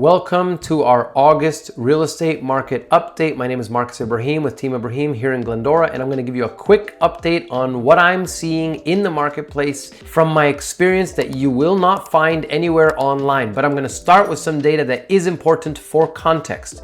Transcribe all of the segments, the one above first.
Welcome to our August real estate market update. My name is Marcus Ibrahim with Team Ibrahim here in Glendora, and I'm going to give you a quick update on what I'm seeing in the marketplace from my experience that you will not find anywhere online. But I'm going to start with some data that is important for context.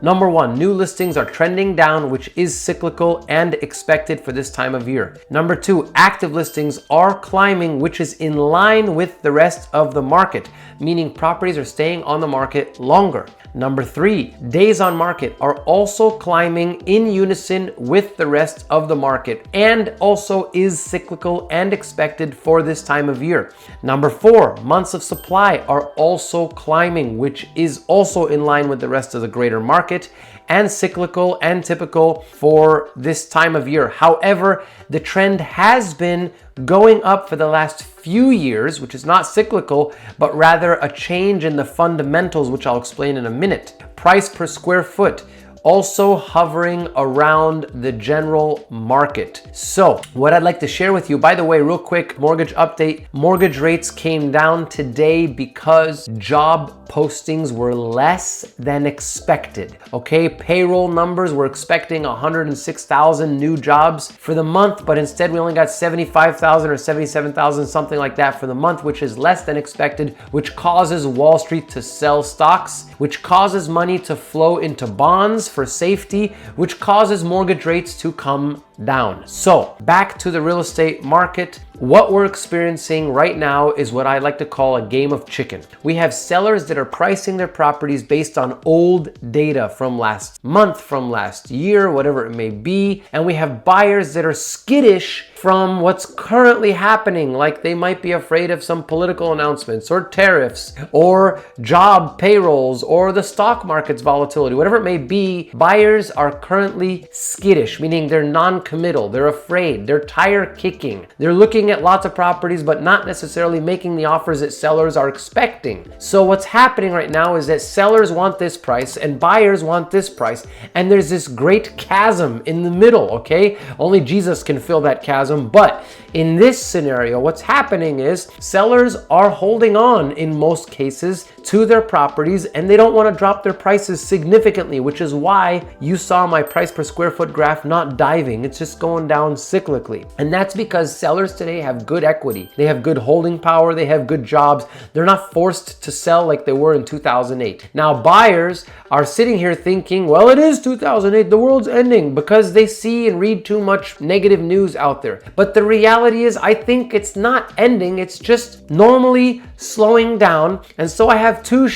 Number one, new listings are trending down, which is cyclical and expected for this time of year. Number two, active listings are climbing, which is in line with the rest of the market, meaning properties are staying on the market longer. Number three, days on market are also climbing in unison with the rest of the market and also is cyclical and expected for this time of year. Number four, months of supply are also climbing, which is also in line with the rest of the greater market and cyclical and typical for this time of year. However, the trend has been going up for the last few years, which is not cyclical, but rather a change in the fundamentals, which I'll explain in a minute. Price per square foot also hovering around the general market. So what I'd like to share with you, by the way, real quick, mortgage update. Mortgage rates came down today because job postings were less than expected. Okay, payroll numbers, we're expecting 106,000 new jobs for the month, but instead we only got 75,000 or 77,000, something like that for the month, which is less than expected, which causes Wall Street to sell stocks, which causes money to flow into bonds for safety, which causes mortgage rates to come down. So back to the real estate market. What we're experiencing right now is what I like to call a game of chicken. We have sellers that are pricing their properties based on old data from last month, from last year, whatever it may be. And we have buyers that are skittish from what's currently happening, like they might be afraid of some political announcements or tariffs or job payrolls or the stock market's volatility, whatever it may be. Buyers are currently skittish, meaning they're non-committal, they're afraid, they're tire kicking, they're looking at lots of properties but not necessarily making the offers that sellers are expecting. So what's happening right now is that sellers want this price and buyers want this price, and there's this great chasm in the middle, okay? Only Jesus can fill that chasm. But in this scenario, what's happening is sellers are holding on in most cases to their properties and they don't want to drop their prices significantly, which is why you saw my price per square foot graph not diving. It's just going down cyclically. And that's because sellers today have good equity. They have good holding power. They have good jobs. They're not forced to sell like they were in 2008. Now, buyers are sitting here thinking, well, it is 2008. The world's ending, because they see and read too much negative news out there. But the reality is, I think it's not ending. It's just normally slowing down. And so I have two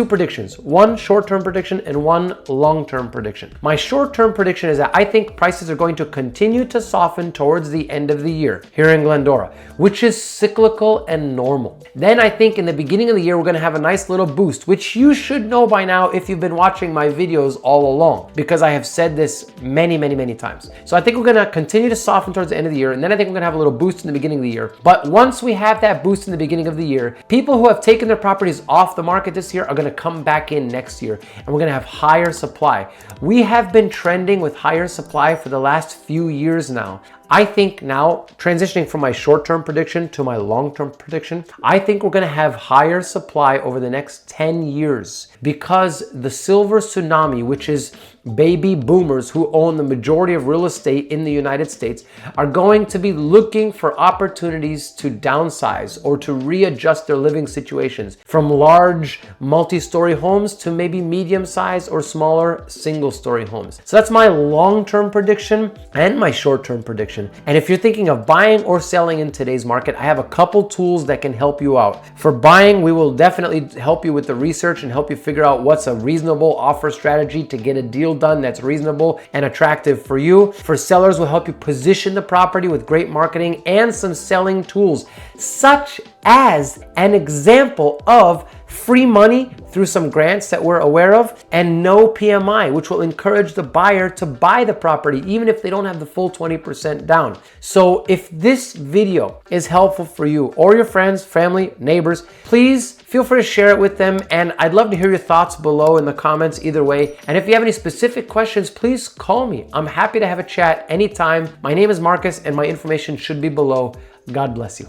predictions. One short-term prediction and one long-term prediction. My short-term prediction is that I think prices are going to continue to soften towards the end of the year here in Glendora, which is cyclical and normal. Then I think in the beginning of the year, we're going to have a nice little boost, which you should know by now if you've been watching my videos all along, because I have said this many, many, many times. So I think we're going to continue to soften towards the end of the year, and then I think we're going to have a little boost in the beginning of the year. But once we have that boost in the beginning of the year, people who have taken their properties off the market this year are going to come back in next year, and we're going to have higher supply. We have been trending with higher supply for the last few years now. I think now, transitioning from my short-term prediction to my long-term prediction, I think we're going to have higher supply over the next 10 years because the silver tsunami, which is baby boomers who own the majority of real estate in the United States, are going to be looking for opportunities to downsize or to readjust their living situations from large multi-story homes to maybe medium-sized or smaller single-story homes. So that's my long-term prediction and my short-term prediction. And if you're thinking of buying or selling in today's market, I have a couple tools that can help you out. For buying, we will definitely help you with the research and help you figure out what's a reasonable offer strategy to get a deal done that's reasonable and attractive for you. For sellers, we'll help you position the property with great marketing and some selling tools, such as an example of free money through some grants that we're aware of, and no PMI, which will encourage the buyer to buy the property even if they don't have the full 20% down. So if this video is helpful for you or your friends, family, neighbors, please feel free to share it with them, and I'd love to hear your thoughts below in the comments either way. And if you have any specific questions, please call me. I'm happy to have a chat anytime. My name is Marcus and my information should be below. God bless you.